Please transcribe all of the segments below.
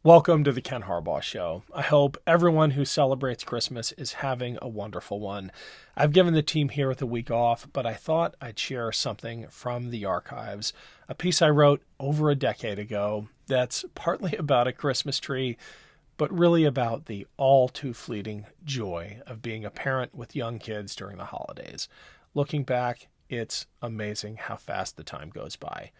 Welcome to the Ken Harbaugh Show. I hope everyone who celebrates Christmas is having a wonderful one. I've given the team here the week off, but I thought I'd share something from the archives. A piece I wrote over a decade ago that's partly about a Christmas tree, but really about the all too fleeting joy of being a parent with young kids during the holidays. Looking back, it's amazing how fast the time goes by.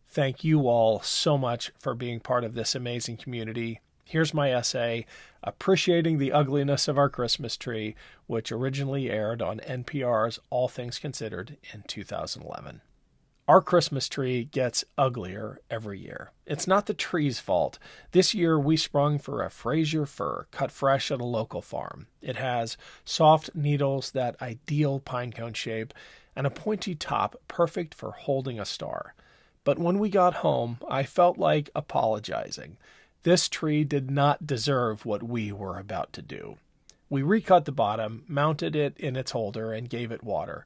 Thank you all so much for being part of this amazing community. Here's my essay, Appreciating the Ugliness of Our Christmas Tree, which originally aired on NPR's All Things Considered in 2011. Our Christmas tree gets uglier every year. It's not the tree's fault. This year we sprung for a Fraser fir cut fresh at a local farm. It has soft needles, that ideal pinecone shape, and a pointy top perfect for holding a star. But when we got home, I felt like apologizing. This tree did not deserve what we were about to do. We recut the bottom, mounted it in its holder, and gave it water.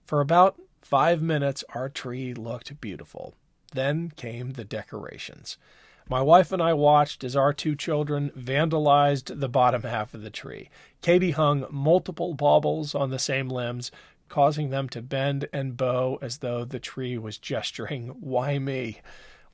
For about 5 minutes, our tree looked beautiful. Then came the decorations. My wife and I watched as our two children vandalized the bottom half of the tree. Katie hung multiple baubles on the same limbs, causing them to bend and bow as though the tree was gesturing, "Why me?"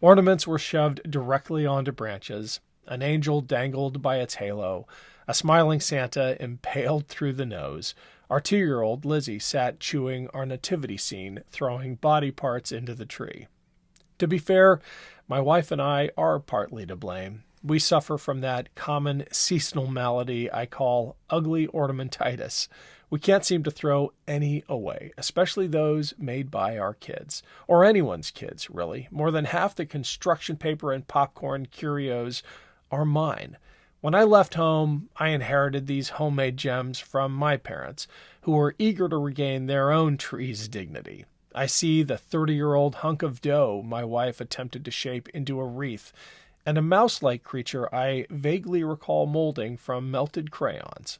Ornaments were shoved directly onto branches. An angel dangled by its halo. A smiling Santa impaled through the nose. Our 2-year-old, Lizzie, sat chewing our nativity scene, throwing body parts into the tree. To be fair, my wife and I are partly to blame. We suffer from that common seasonal malady I call ugly ornamentitis. We can't seem to throw any away, especially those made by our kids, or anyone's kids, really. More than half the construction paper and popcorn curios are mine. When I left home, I inherited these homemade gems from my parents, who were eager to regain their own tree's dignity. I see the 30-year-old hunk of dough my wife attempted to shape into a wreath, and a mouse-like creature I vaguely recall molding from melted crayons.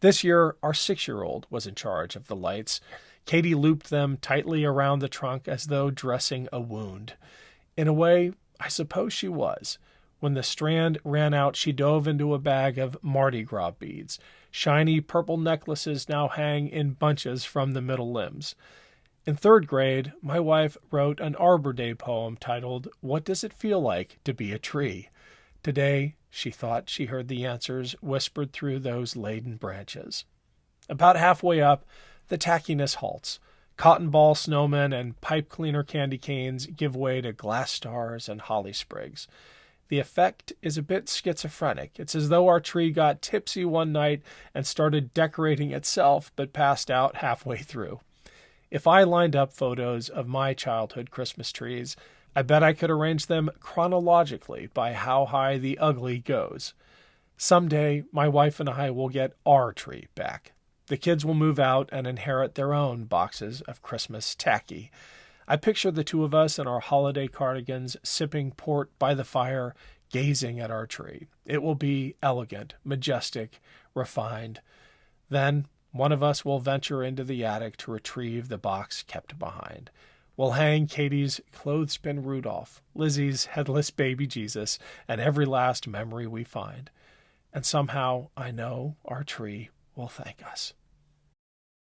This year, our 6-year-old was in charge of the lights. Katie looped them tightly around the trunk as though dressing a wound. In a way, I suppose she was. When the strand ran out, she dove into a bag of Mardi Gras beads. Shiny purple necklaces now hang in bunches from the middle limbs. In 3rd grade, my wife wrote an Arbor Day poem titled, "What Does It Feel Like to Be a Tree?" Today, she thought she heard the answers whispered through those laden branches. About halfway up, the tackiness halts. Cotton ball snowmen and pipe cleaner candy canes give way to glass stars and holly sprigs. The effect is a bit schizophrenic. It's as though our tree got tipsy one night and started decorating itself, but passed out halfway through. If I lined up photos of my childhood Christmas trees, I bet I could arrange them chronologically by how high the ugly goes. Someday, my wife and I will get our tree back. The kids will move out and inherit their own boxes of Christmas tacky. I picture the two of us in our holiday cardigans, sipping port by the fire, gazing at our tree. It will be elegant, majestic, refined. Then one of us will venture into the attic to retrieve the box kept behind. We'll hang Katie's clothespin Rudolph, Lizzie's headless baby Jesus, and every last memory we find. And somehow I know our tree will thank us.